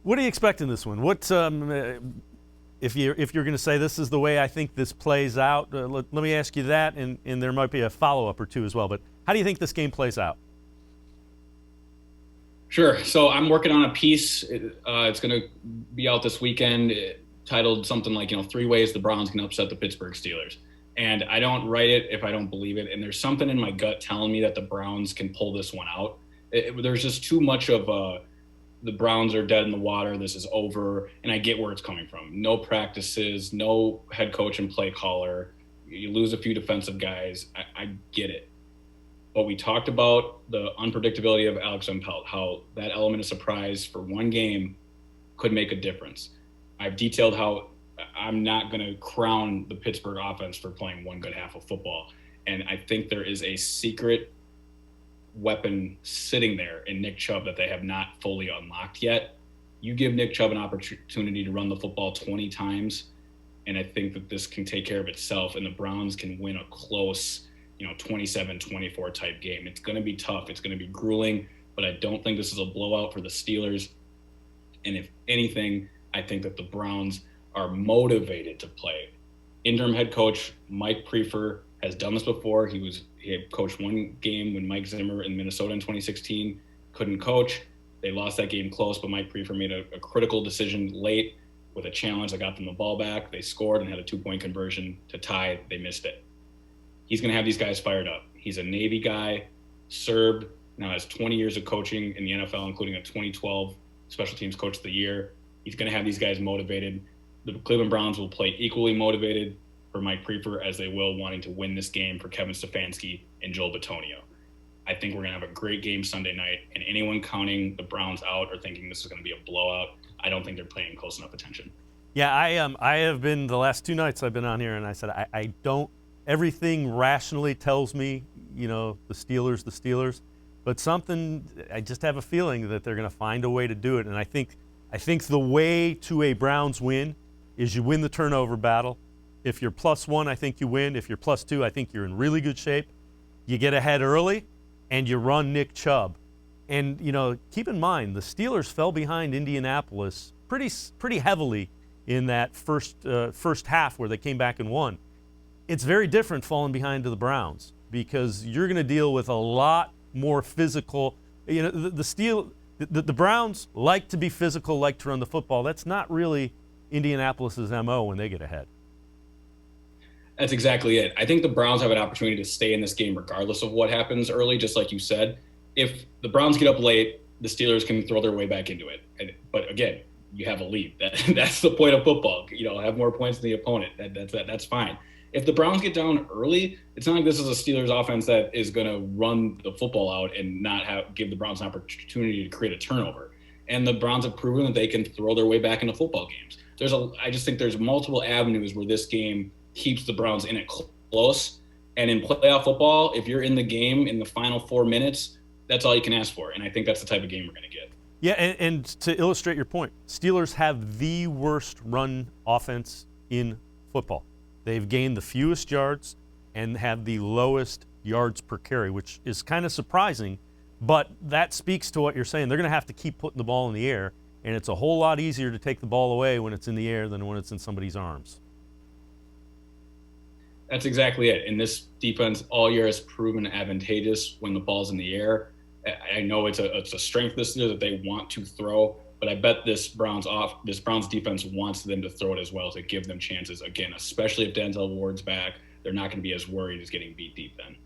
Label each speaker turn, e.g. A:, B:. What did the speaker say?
A: What do you expect in this one? What if you're going to say this is the way I think this plays out? Let me ask you that, and there might be a follow-up or two as well. But how do you think this game plays out?
B: Sure. So I'm working on a piece. It's going to be out this weekend, titled something like, 3 ways the Browns can upset the Pittsburgh Steelers. And I don't write it if I don't believe it. And there's something in my gut telling me that the Browns can pull this one out. There's just too much of the Browns are dead in the water. This is over. And I get where it's coming from. No practices, no head coach and play caller. You lose a few defensive guys. I get it. But we talked about the unpredictability of Alex Umpelt, how that element of surprise for one game could make a difference. I've detailed how I'm not going to crown the Pittsburgh offense for playing one good half of football. And I think there is a secret weapon sitting there in Nick Chubb that they have not fully unlocked yet. You give Nick Chubb an opportunity to run the football 20 times, and I think that this can take care of itself, and the Browns can win a close 27-24 type game. It's going to be tough. It's going to be grueling, but I don't think this is a blowout for the Steelers. And if anything, I think that the Browns are motivated to play. Interim head coach Mike Prefer has done this before. He had coached one game when Mike Zimmer in Minnesota in 2016 couldn't coach. They lost that game close, but Mike Prefer made a critical decision late with a challenge that got them the ball back. They scored and had a 2-point conversion to tie. They missed it. He's going to have these guys fired up. He's a Navy guy, served, now has 20 years of coaching in the NFL, including a 2012 Special Teams Coach of the Year. He's going to have these guys motivated. The Cleveland Browns will play equally motivated for Mike Prefer as they will wanting to win this game for Kevin Stefanski and Joel Bitonio. I think we're going to have a great game Sunday night, and anyone counting the Browns out or thinking this is going to be a blowout, I don't think they're paying close enough attention.
A: Yeah, I have been the last 2 nights I've been on here, and I said I don't. Everything rationally tells me, the Steelers, but something, I just have a feeling that they're going to find a way to do it. And I think the way to a Browns win is you win the turnover battle. If you're +1, I think you win. If you're +2, I think you're in really good shape. You get ahead early, and you run Nick Chubb. And, keep in mind, the Steelers fell behind Indianapolis pretty heavily in that first half where they came back and won. It's very different falling behind to the Browns because you're going to deal with a lot more physical. The Browns like to be physical, like to run the football. That's not really Indianapolis's MO when they get ahead.
B: That's exactly it. I think the Browns have an opportunity to stay in this game regardless of what happens early, just like you said. If the Browns get up late, the Steelers can throw their way back into it. But again, you have a lead. That's the point of football. Have more points than the opponent. That's fine. If the Browns get down early, it's not like this is a Steelers offense that is going to run the football out and not give the Browns an opportunity to create a turnover. And the Browns have proven that they can throw their way back into football games. I just think there's multiple avenues where this game keeps the Browns in it close. And in playoff football, if you're in the game in the final 4 minutes, that's all you can ask for. And I think that's the type of game we're going to get.
A: Yeah, and to illustrate your point, Steelers have the worst run offense in football. They've gained the fewest yards and have the lowest yards per carry, which is kind of surprising, but that speaks to what you're saying. They're going to have to keep putting the ball in the air, and it's a whole lot easier to take the ball away when it's in the air than when it's in somebody's arms.
B: That's exactly it. And this defense all year has proven advantageous when the ball's in the air. I know it's a strength this year that they want to throw, but I bet this Browns defense wants them to throw it as well to give them chances again, especially if Denzel Ward's back. They're not going to be as worried as getting beat deep then.